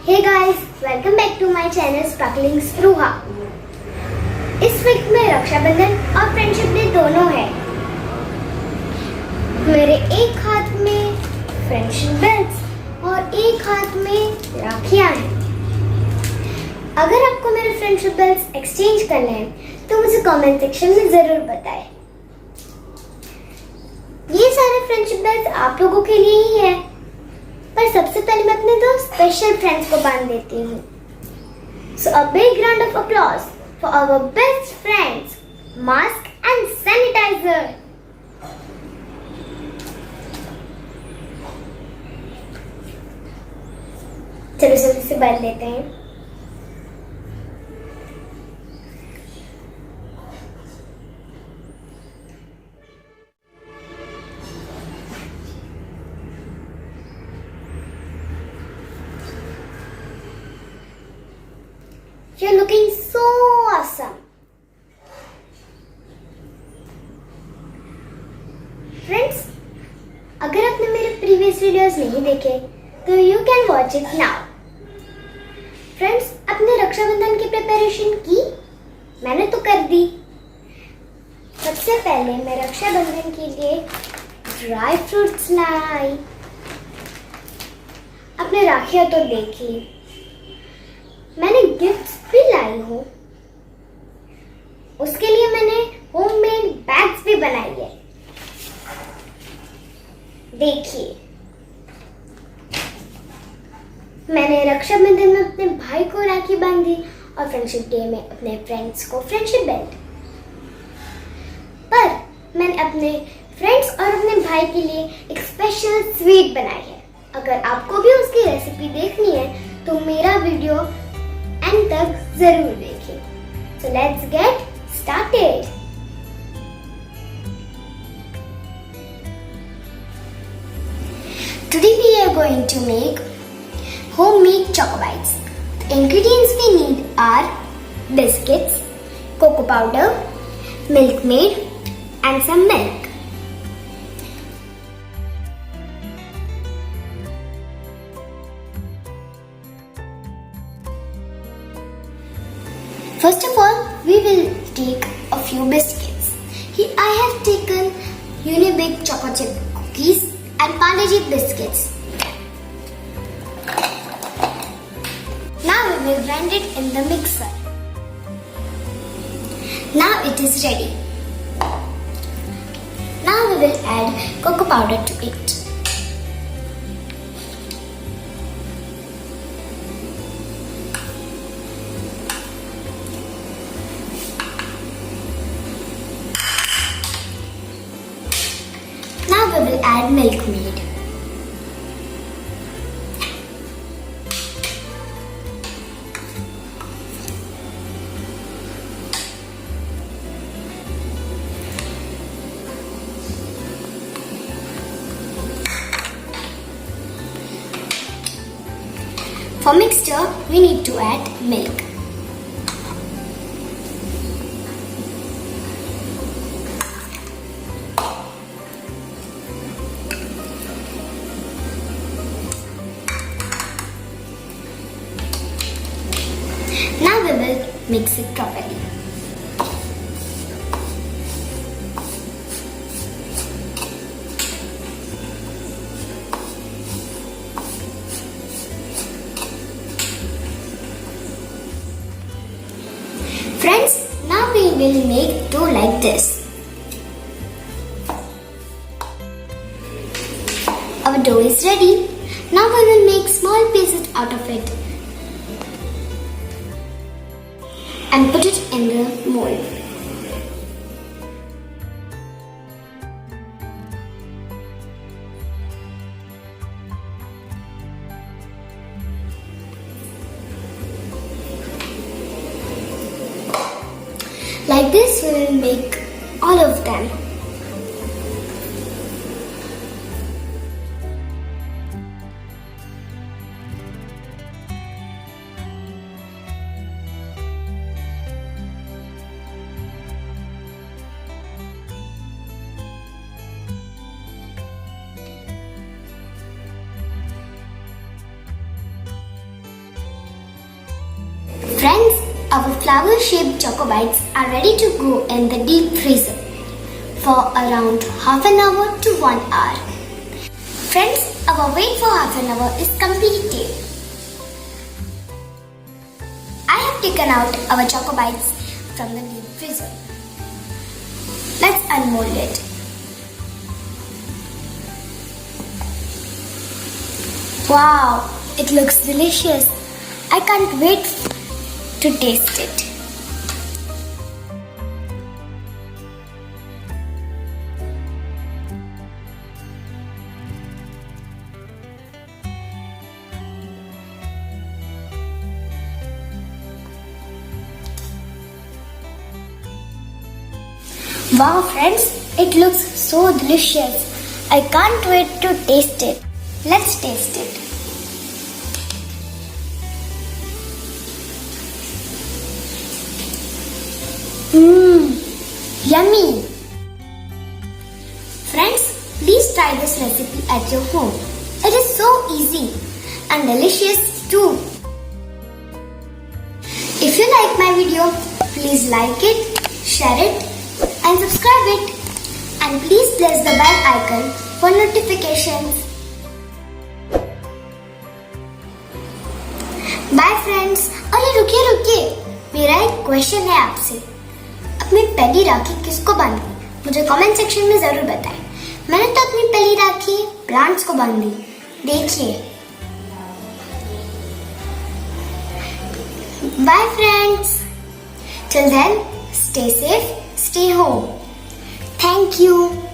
Hey guys, welcome back to my channel Sparkling Spruha. इस week में रक्षाबंधन और friendship day दोनों है। मेरे एक हाथ में फ्रेंडशिप बेल्ट्स और एक हाथ में राखियां हैं। अगर आपको मेरे फ्रेंडशिप बेल्ट्स एक्सचेंज करने हैं तो मुझे कमेंट सेक्शन में जरूर बताएं। ये सारे फ्रेंडशिप बेल्ट्स आप लोगों के लिए ही है, पर सबसे पहले मैं अपने दो स्पेशल फ्रेंड्स को बांध देती हूँ। So a big round of applause for our best friends, Mask and Sanitizer. चलो जल्दी से बांध लेते हैं। You're looking so awesome. Friends, अगर आपने मेरे प्रीवियस वीडियोस नहीं देखे तो you can watch it now. Friends, आपने रक्षाबंधन की प्रिपरेशन की? मैंने तो कर दी। सबसे पहले मैं रक्षाबंधन के लिए ड्राई फ्रूट्स लाई। आपने राखियां तो देखी, मैंने गिफ्ट्स भी लाई हूँ। उसके लिए मैंने होममेड बैग्स भी बनाई है। देखिए, मैंने रक्षाबंधन में अपने भाई को राखी बांधी और फ्रेंडशिप डे में अपने फ्रेंड्स को फ्रेंडशिप बेल्ट। पर मैंने अपने फ्रेंड्स और अपने भाई के लिए एक स्पेशल स्वीट बनाई है। अगर आपको भी उसकी रेसिपी देखनी है तो मेरा वीडियो एंड तक जरूर देखें। So let's get started. Today we are going to make homemade Chocobites. The ingredients we need are biscuits, cocoa powder, milk maid and some milk. First of all, we will take a few biscuits. Here I have taken Unibig choco chip cookies and Parle-G biscuits. Now we will grind it in the mixer. Now it is ready. Now we will add cocoa powder to it. Now we will add milk maid. For mixture, we need to add milk. Now we will mix it properly. Friends, now we will make dough like this. Our dough is ready. Now we will make small pieces out of it and put it in the mold. Like this we will make all of them. Our flower-shaped Chocobites are ready to go in the deep freezer for around half an hour to 1 hour. Friends, our wait for half an hour is completed. I have taken out our Chocobites from the deep freezer. Let's unmold it. Wow, it looks delicious. I can't wait to taste it. Wow friends, it looks so delicious. I can't wait to taste it. Let's taste it. Yummy! Friends, please try this recipe at your home. It is so easy and delicious too. If you like my video, please like it, share it and subscribe it. And please press the bell icon for notifications. Bye friends. अरे रुकिए रुकिए, मेरा एक question है आपसे। अपनी पहली राखी किसको बांधी? मुझे कमेंट सेक्शन में जरूर बताएं। मैंने तो अपनी पहली राखी प्लांट्स को बांधी। देखिए। Bye friends. Till then, stay safe, stay home. Thank you.